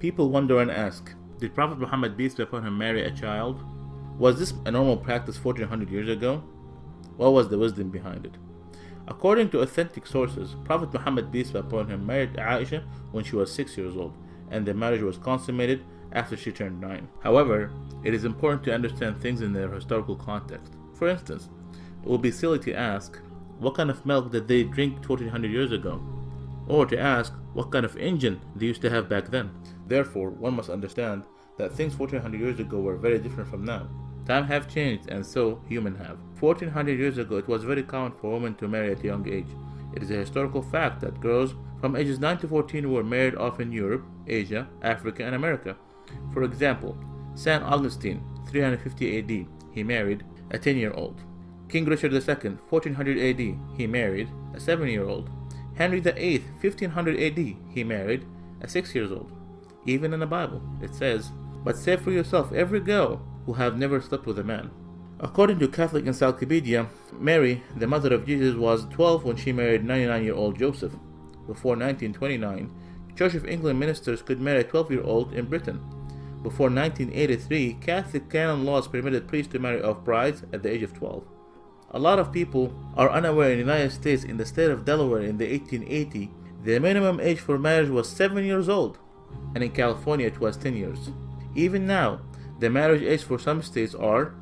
People wonder and ask, did Prophet Muhammad peace be upon him marry a child? Was this a normal practice 1400 years ago? What was the wisdom behind it? According to authentic sources, Prophet Muhammad peace be upon him married Aisha when she was 6 years old, and the marriage was consummated after she turned 9. However, it is important to understand things in their historical context. For instance, it would be silly to ask, what kind of milk did they drink 1400 years ago? Or to ask, what kind of engine they used to have back then? Therefore, one must understand that things 1400 years ago were very different from now. Time have changed, and so human have. 1400 years ago, it was very common for women to marry at a young age. It is a historical fact that girls from ages 9 to 14 were married off in Europe, Asia, Africa, and America. For example, Saint Augustine, 350 AD, he married a 10-year-old. King Richard II, 1400 AD, he married a 7-year-old. Henry VIII, 1500 AD, he married a 6-year-old. Even in the Bible, it says, "But say for yourself every girl who have never slept with a man." According to Catholic Encyclopedia, Mary, the mother of Jesus, was 12 when she married 99-year-old Joseph. Before 1929, Church of England ministers could marry a 12-year-old in Britain. Before 1983, Catholic canon laws permitted priests to marry off brides at the age of 12. A lot of people are unaware in the United States, in the state of Delaware in the 1880, the minimum age for marriage was 7 years old, and in California it was 10 years. Even now, the marriage age for some states are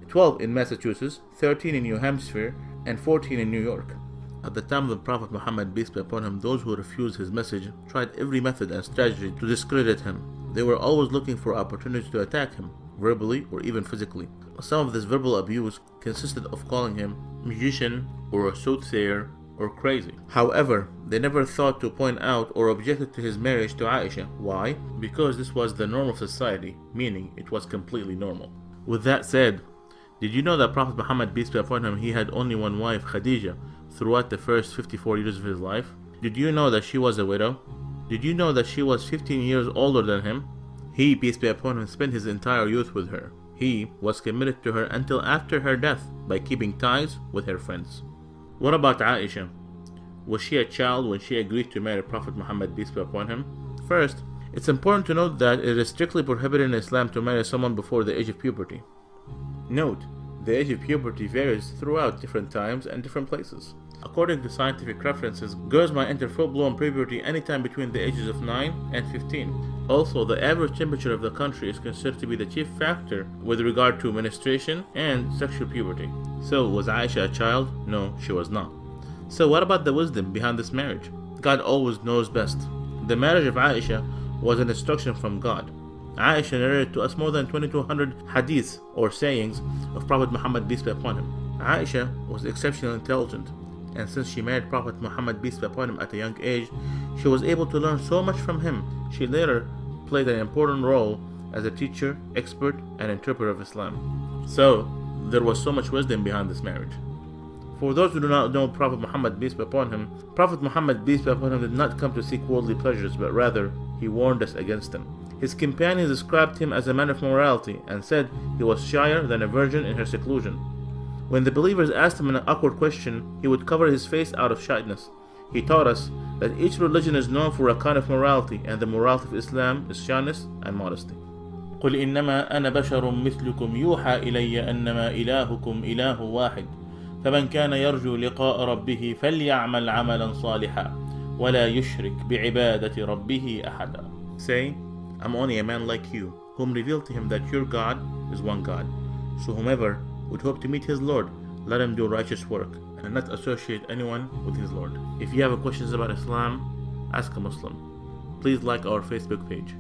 12 in Massachusetts, 13 in New Hampshire, and 14 in New York. At the time of the Prophet Muhammad peace be upon him, those who refused his message tried every method and strategy to discredit him. They were always looking for opportunities to attack him, verbally or even physically. Some of this verbal abuse consisted of calling him magician or a soothsayer or crazy. However, they never thought to point out or objected to his marriage to Aisha. Why? Because this was the norm of society, meaning it was completely normal. With that said, did you know that Prophet Muhammad peace be upon him, he had only one wife, Khadija, throughout the first 54 years of his life? Did you know that she was a widow? Did you know that she was 15 years older than him? He, peace be upon him, spent his entire youth with her. He was committed to her until after her death by keeping ties with her friends. What about Aisha? Was she a child when she agreed to marry Prophet Muhammad peace be upon him? First, it's important to note that it is strictly prohibited in Islam to marry someone before the age of puberty. Note, the age of puberty varies throughout different times and different places. According to scientific references, girls might enter full-blown puberty anytime between the ages of 9 and 15. Also, the average temperature of the country is considered to be the chief factor with regard to menstruation and sexual puberty. So, was Aisha a child? No, she was not. So what about the wisdom behind this marriage? God always knows best. The marriage of Aisha was an instruction from God. Aisha narrated to us more than 2200 hadiths or sayings of Prophet Muhammad peace be upon him. Aisha was exceptionally intelligent, and since she married Prophet Muhammad peace be upon him at a young age, she was able to learn so much from him. She later played an important role as a teacher, expert, and interpreter of Islam. So, there was so much wisdom behind this marriage. For those who do not know Prophet Muhammad peace be upon him, Prophet Muhammad peace be upon him did not come to seek worldly pleasures, but rather he warned us against them. His companions described him as a man of morality and said he was shyer than a virgin in her seclusion. When the believers asked him an awkward question, he would cover his face out of shyness. He taught us that each religion is known for a kind of morality, and the morality of Islam is shyness and modesty. قُلْ إِنَّمَا أَنَا بَشَرٌ مِثْلُكُمْ يُوحَى إِلَيَّ أَنَّمَا إِلَهُكُمْ إِلَهٌ وَاحِدٌ فَمَنْ كَانَ يَرْجُو لِقَاءَ رَبِّهِ فَلْيَعْمَلْ عَمَلًا صَالِحًا وَلَا يُشْرِكْ بِعِبَادَةِ رَبِّهِ أَحَدًا. Say, I'm only a man like you, whom revealed to him that your God is one God. So whomever would hope to meet his Lord, let him do righteous work, and not associate anyone with his Lord. If you have questions about Islam, ask a Muslim. Please like our Facebook page.